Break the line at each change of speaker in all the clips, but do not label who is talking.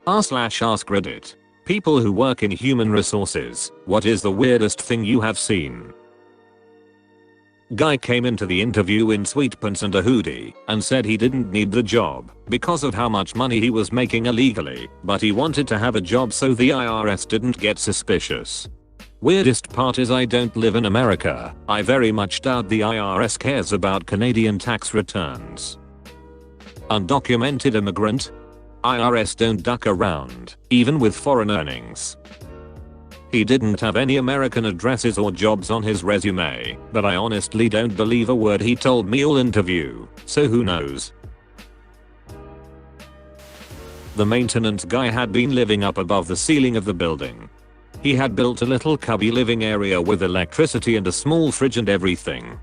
r/AskReddit. People who work in human resources, what is the weirdest thing you have seen? Guy came into the interview in sweatpants and a hoodie and said he didn't need the job because of how much money he was making illegally, but he wanted to have a job so the IRS didn't get suspicious. Weirdest part is I don't live in America. I very much doubt the IRS cares about Canadian tax returns. Undocumented immigrant? IRS don't duck around, even with foreign earnings. He didn't have any American addresses or jobs on his resume, but I honestly don't believe a word he told me all interview, so who knows. The maintenance guy had been living up above the ceiling of the building. He had built a little cubby living area with electricity and a small fridge and everything.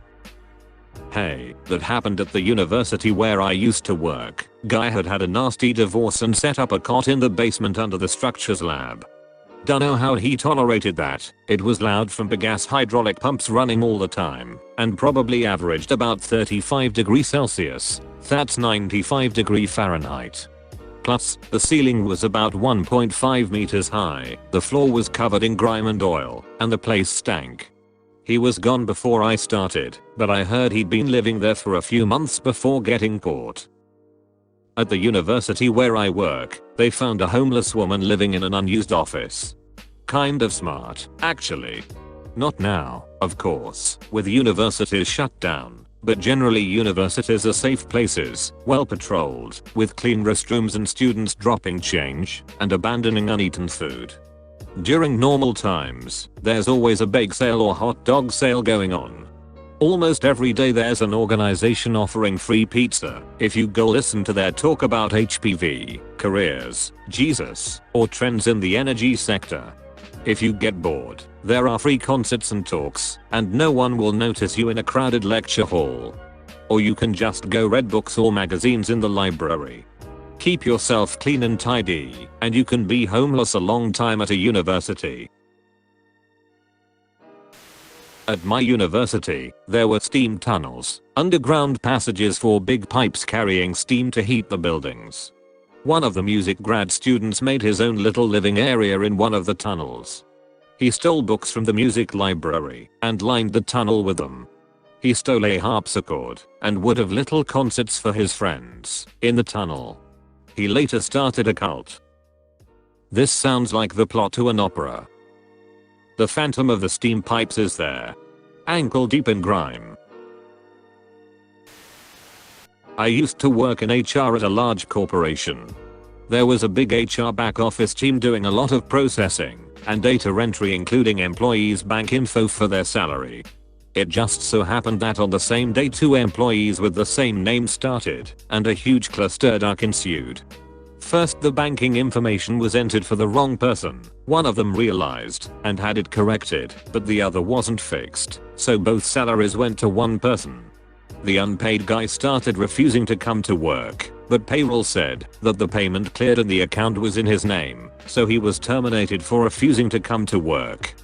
Hey, that happened at the university where I used to work. Guy had had a nasty divorce and set up a cot in the basement under the structures lab. Dunno how he tolerated that. It was loud from the gas hydraulic pumps running all the time, and probably averaged about 35 degrees Celsius. That's 95 degrees Fahrenheit. Plus, the ceiling was about 1.5 meters high, the floor was covered in grime and oil, and the place stank. He was gone before I started, but I heard he'd been living there for a few months before getting caught. At the university where I work, they found a homeless woman living in an unused office. Kind of smart, actually. Not now, of course, with universities shut down, but generally universities are safe places, well patrolled, with clean restrooms and students dropping change and abandoning uneaten food. During normal times, there's always a bake sale or hot dog sale going on. Almost every day there's an organization offering free pizza if you go listen to their talk about HPV, careers, Jesus, or trends in the energy sector. If you get bored, there are free concerts and talks, and no one will notice you in a crowded lecture hall. Or you can just go read books or magazines in the library. Keep yourself clean and tidy, and you can be homeless a long time at a university. At my university, there were steam tunnels, underground passages for big pipes carrying steam to heat the buildings. One of the music grad students made his own little living area in one of the tunnels. He stole books from the music library and lined the tunnel with them. He stole a harpsichord and would have little concerts for his friends in the tunnel. He later started a cult. This sounds like the plot to an opera. The phantom of the steam pipes is there, ankle deep in grime. I used to work in HR at a large corporation. There was a big HR back office team doing a lot of processing and data entry, including employees' bank info for their salary. It just so happened that on the same day 2 employees with the same name started, and a huge clusterfuck ensued. First, the banking information was entered for the wrong person. One of them realized and had it corrected, but the other wasn't fixed, so both salaries went to one person. The unpaid guy started refusing to come to work, but payroll said that the payment cleared and the account was in his name, so he was terminated for refusing to come to work.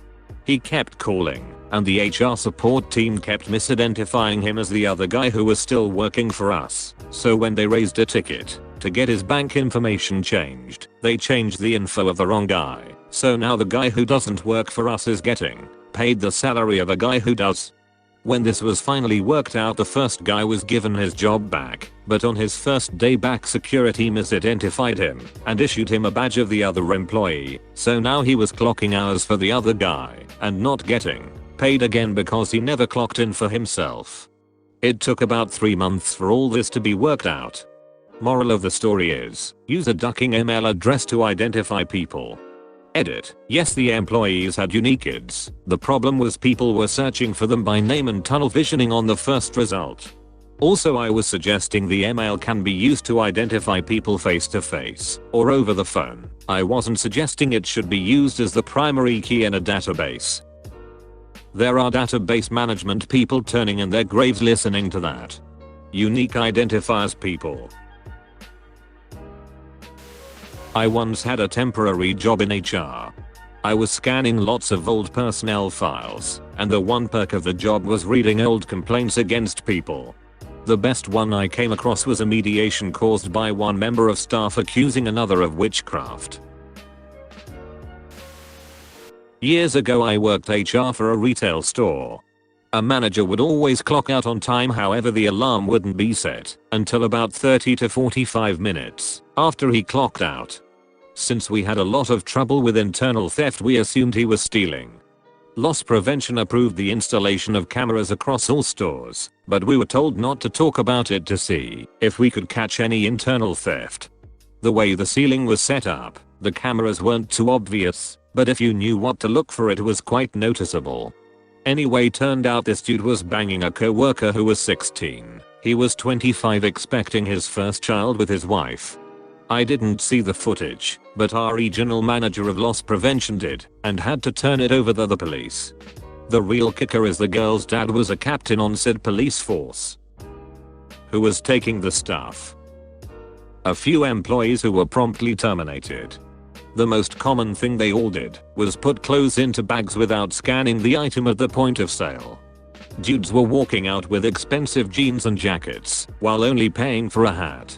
He kept calling, and the HR support team kept misidentifying him as the other guy who was still working for us, so when they raised a ticket to get his bank information changed, they changed the info of the wrong guy, so now the guy who doesn't work for us is getting paid the salary of a guy who does. When this was finally worked out, the first guy was given his job back, but on his first day back security misidentified him and issued him a badge of the other employee, so now he was clocking hours for the other guy and not getting paid again because he never clocked in for himself. It took about 3 months for all this to be worked out. Moral of the story is, use a ducking email address to identify people. Edit. Yes, the employees had unique IDs. The problem was people were searching for them by name and tunnel visioning on the first result. Also, I was suggesting the email can be used to identify people face to face or over the phone. I wasn't suggesting it should be used as the primary key in a database. There are database management people turning in their graves listening to that. Unique identifiers people. I once had a temporary job in HR. I was scanning lots of old personnel files, and the one perk of the job was reading old complaints against people. The best one I came across was a mediation caused by one member of staff accusing another of witchcraft. Years ago I worked HR for a retail store. A manager would always clock out on time, however the alarm wouldn't be set until about 30 to 45 minutes after he clocked out. Since we had a lot of trouble with internal theft, we assumed he was stealing. Loss prevention approved the installation of cameras across all stores, but we were told not to talk about it to see if we could catch any internal theft. The way the ceiling was set up, the cameras weren't too obvious, but if you knew what to look for it was quite noticeable. Anyway, turned out this dude was banging a co-worker who was 16. He was 25 expecting his first child with his wife. I didn't see the footage, but our regional manager of loss prevention did, and had to turn it over to the police. The real kicker is the girl's dad was a captain on said police force who was taking the stuff. A few employees who were promptly terminated. The most common thing they all did was put clothes into bags without scanning the item at the point of sale. Dudes were walking out with expensive jeans and jackets while only paying for a hat.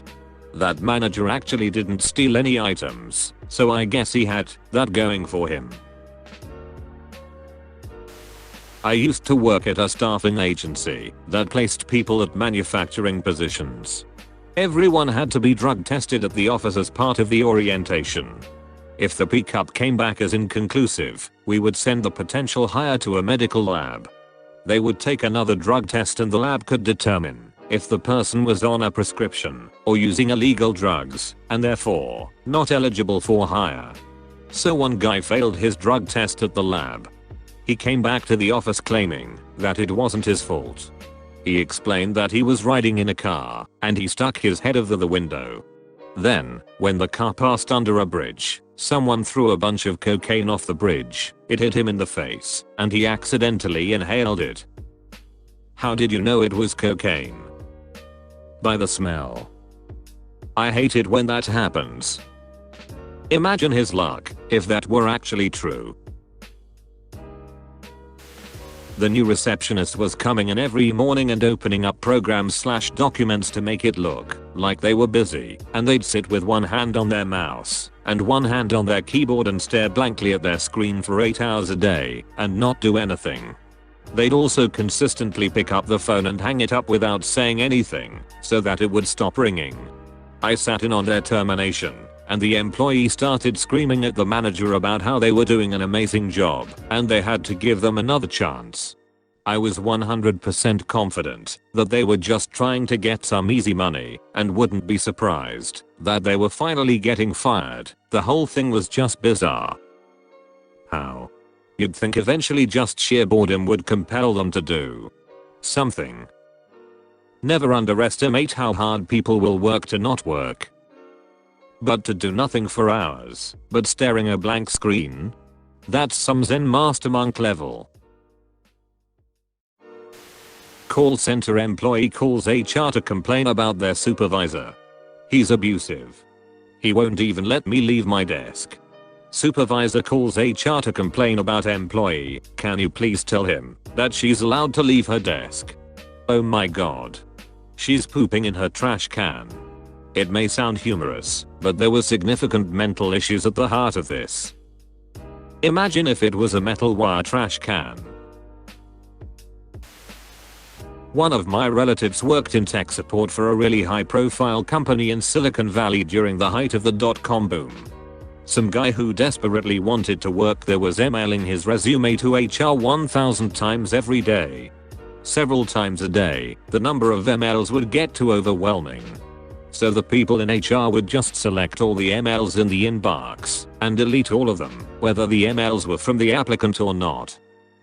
That manager actually didn't steal any items, so I guess he had that going for him. I used to work at a staffing agency that placed people at manufacturing positions. Everyone had to be drug tested at the office as part of the orientation. If the pickup came back as inconclusive, we would send the potential hire to a medical lab. They would take another drug test and the lab could determine if the person was on a prescription or using illegal drugs and therefore not eligible for hire. So one guy failed his drug test at the lab. He came back to the office claiming that it wasn't his fault. He explained that he was riding in a car and he stuck his head over the window. Then, when the car passed under a bridge, someone threw a bunch of cocaine off the bridge. It hit him in the face and he accidentally inhaled it. How did you know it was cocaine? By the smell. I hate it when that happens. Imagine his luck if that were actually true. The new receptionist was coming in every morning and opening up programs/documents to make it look like they were busy, and they'd sit with one hand on their mouse and one hand on their keyboard and stare blankly at their screen for 8 hours a day and not do anything. They'd also consistently pick up the phone and hang it up without saying anything so that it would stop ringing. I sat in on their termination, and the employee started screaming at the manager about how they were doing an amazing job and they had to give them another chance. I was 100% confident that they were just trying to get some easy money and wouldn't be surprised that they were finally getting fired. The whole thing was just bizarre. How? You'd think eventually just sheer boredom would compel them to do something. Never underestimate how hard people will work to not work. But to do nothing for hours, but staring at a blank screen? That's some Zen master monk level. Call center employee calls HR to complain about their supervisor. He's abusive. He won't even let me leave my desk. Supervisor calls HR to complain about employee. Can you please tell him that she's allowed to leave her desk? Oh my god. She's pooping in her trash can. It may sound humorous, but there were significant mental issues at the heart of this. Imagine if it was a metal wire trash can. One of my relatives worked in tech support for a really high-profile company in Silicon Valley during the height of the dot-com boom. Some guy who desperately wanted to work there was emailing his resume to HR 1,000 times every day. Several times a day, the number of emails would get too overwhelming. So the people in HR would just select all the emails in the inbox and delete all of them, whether the emails were from the applicant or not.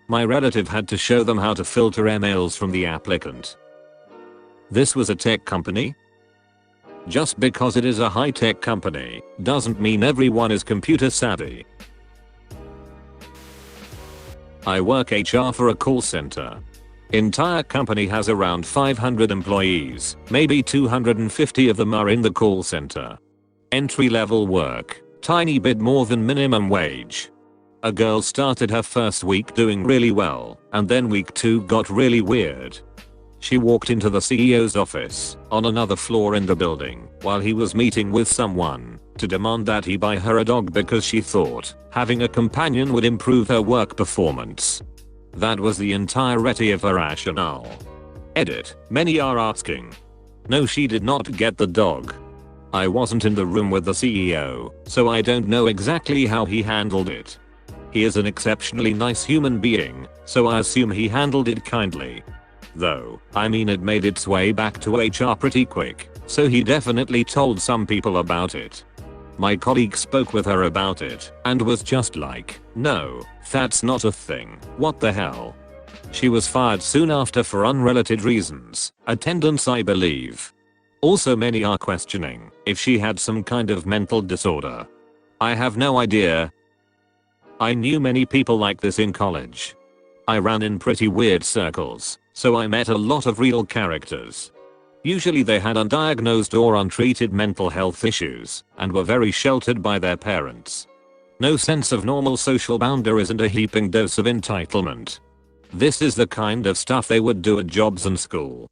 My relative had to show them how to filter emails from the applicant. This was a tech company? Just because it is a high-tech company doesn't mean everyone is computer savvy. I work HR for a call center. Entire company has around 500 employees, maybe 250 of them are in the call center. Entry-level work, tiny bit more than minimum wage. A girl started her first week doing really well, and then week 2 got really weird. She walked into the CEO's office on another floor in the building while he was meeting with someone to demand that he buy her a dog because she thought having a companion would improve her work performance. That was the entirety of her rationale. Edit. Many are asking. No, she did not get the dog. I wasn't in the room with the CEO, so I don't know exactly how he handled it. He is an exceptionally nice human being, so I assume he handled it kindly. Though, I mean, it made its way back to HR pretty quick, so he definitely told some people about it. My colleague spoke with her about it and was just like, no, that's not a thing, what the hell. She was fired soon after for unrelated reasons, attendance I believe. Also, many are questioning if she had some kind of mental disorder. I have no idea. I knew many people like this in college. I ran in pretty weird circles, so I met a lot of real characters. Usually they had undiagnosed or untreated mental health issues and were very sheltered by their parents. No sense of normal social boundaries and a heaping dose of entitlement. This is the kind of stuff they would do at jobs and school.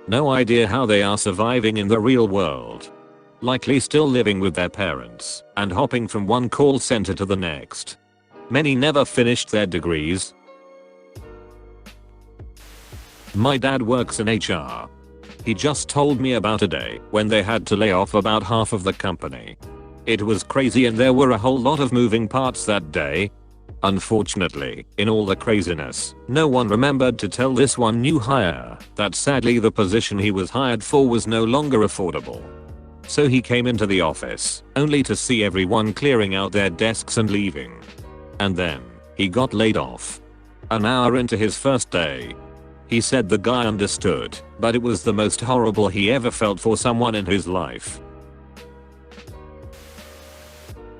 No idea how they are surviving in the real world. Likely still living with their parents and hopping from one call center to the next. Many never finished their degrees. My dad works in HR. He just told me about a day when they had to lay off about half of the company. It was crazy and there were a whole lot of moving parts that day. Unfortunately, in all the craziness, no one remembered to tell this one new hire that sadly the position he was hired for was no longer affordable. So he came into the office, only to see everyone clearing out their desks and leaving. And then, he got laid off. An hour into his first day. He said the guy understood, but it was the most horrible he ever felt for someone in his life.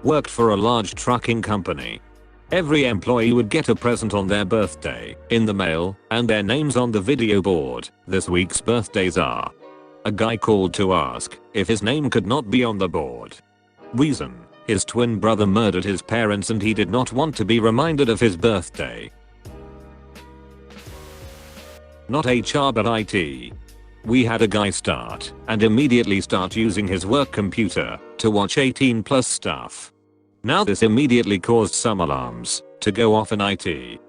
Worked for a large trucking company. Every employee would get a present on their birthday in the mail and their names on the video board. This week's birthdays are. A guy called to ask if his name could not be on the board. Reason: his twin brother murdered his parents and he did not want to be reminded of his birthday. Not HR but IT. We had a guy start and immediately start using his work computer to watch 18+ stuff. Now this immediately caused some alarms to go off in IT.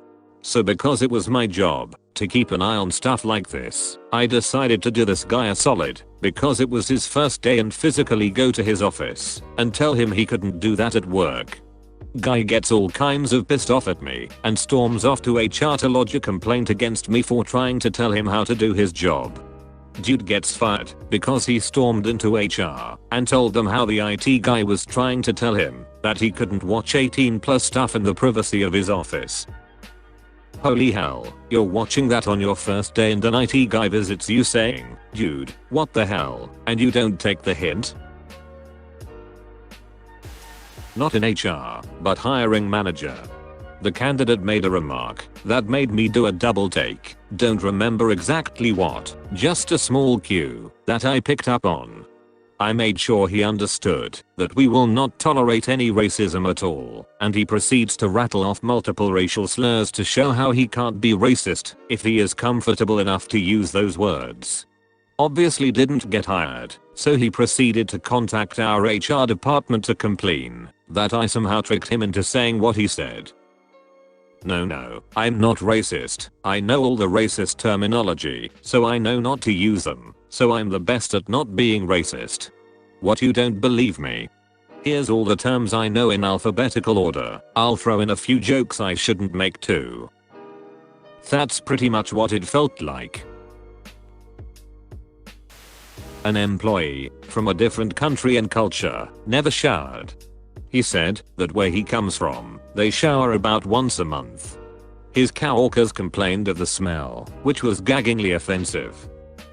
So because it was my job to keep an eye on stuff like this, I decided to do this guy a solid because it was his first day and physically go to his office and tell him he couldn't do that at work. Guy gets all kinds of pissed off at me and storms off to HR to lodge a complaint against me for trying to tell him how to do his job. Dude gets fired because he stormed into HR and told them how the IT guy was trying to tell him that he couldn't watch 18+ stuff in the privacy of his office. Holy hell, you're watching that on your first day and an IT guy visits you saying, dude, what the hell, and you don't take the hint? Not in HR, but hiring manager. The candidate made a remark that made me do a double take. Don't remember exactly what, just a small cue that I picked up on. I made sure he understood that we will not tolerate any racism at all, and he proceeds to rattle off multiple racial slurs to show how he can't be racist if he is comfortable enough to use those words. Obviously didn't get hired, so he proceeded to contact our HR department to complain that I somehow tricked him into saying what he said. No, I'm not racist. I know all the racist terminology, so I know not to use them, so I'm the best at not being racist. What, you don't believe me? Here's all the terms I know in alphabetical order. I'll throw in a few jokes I shouldn't make too. That's pretty much what it felt like. An employee from a different country and culture never showered. He said that where he comes from, they shower about once a month. His coworkers complained of the smell, which was gaggingly offensive.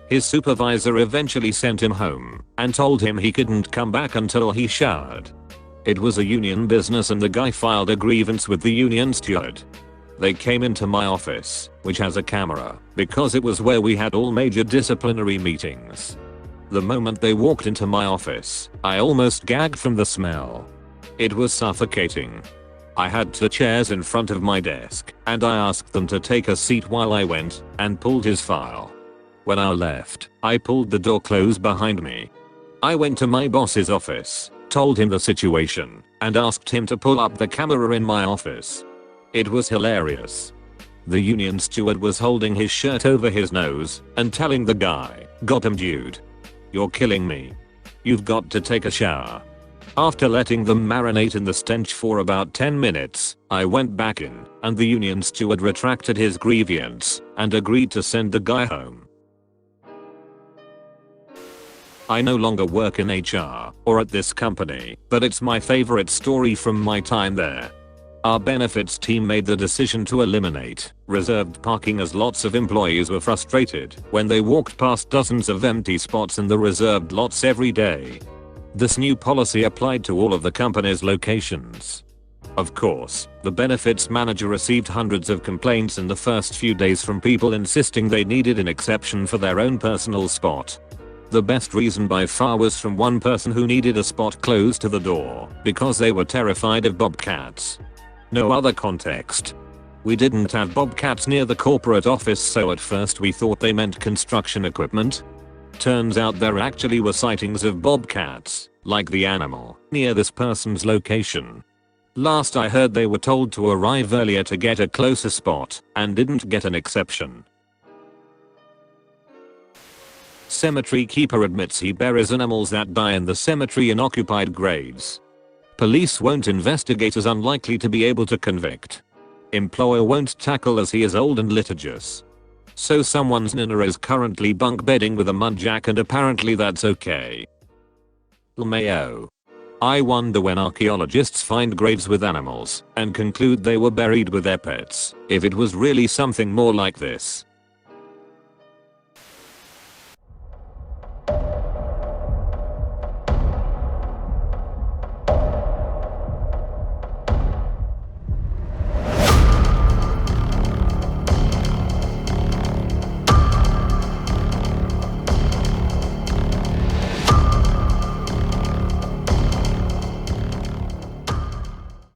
His supervisor eventually sent him home and told him he couldn't come back until he showered. It was a union business and the guy filed a grievance with the union steward. They came into my office, which has a camera, because it was where we had all major disciplinary meetings. The moment they walked into my office, I almost gagged from the smell. It was suffocating. I had 2 chairs in front of my desk, and I asked them to take a seat while I went and pulled his file. When I left, I pulled the door closed behind me. I went to my boss's office, told him the situation, and asked him to pull up the camera in my office. It was hilarious. The union steward was holding his shirt over his nose and telling the guy, "Got him, dude. You're killing me. You've got to take a shower." After letting them marinate in the stench for about 10 minutes, I went back in, and the union steward retracted his grievance and agreed to send the guy home. I no longer work in HR or at this company, but it's my favorite story from my time there. Our benefits team made the decision to eliminate reserved parking as lots of employees were frustrated when they walked past dozens of empty spots in the reserved lots every day. This new policy applied to all of the company's locations. Of course, the benefits manager received hundreds of complaints in the first few days from people insisting they needed an exception for their own personal spot. The best reason by far was from one person who needed a spot close to the door because they were terrified of bobcats. No other context. We didn't have bobcats near the corporate office, so at first we thought they meant construction equipment. Turns out there actually were sightings of bobcats, like the animal, near this person's location. Last I heard they were told to arrive earlier to get a closer spot and didn't get an exception. Cemetery keeper admits he buries animals that die in the cemetery in occupied graves. Police won't investigate as unlikely to be able to convict. Employer won't tackle as he is old and litigious. So someone's nana is currently bunk bedding with a mudjack, and apparently that's okay. Mayo. I wonder when archaeologists find graves with animals and conclude they were buried with their pets, if it was really something more like this.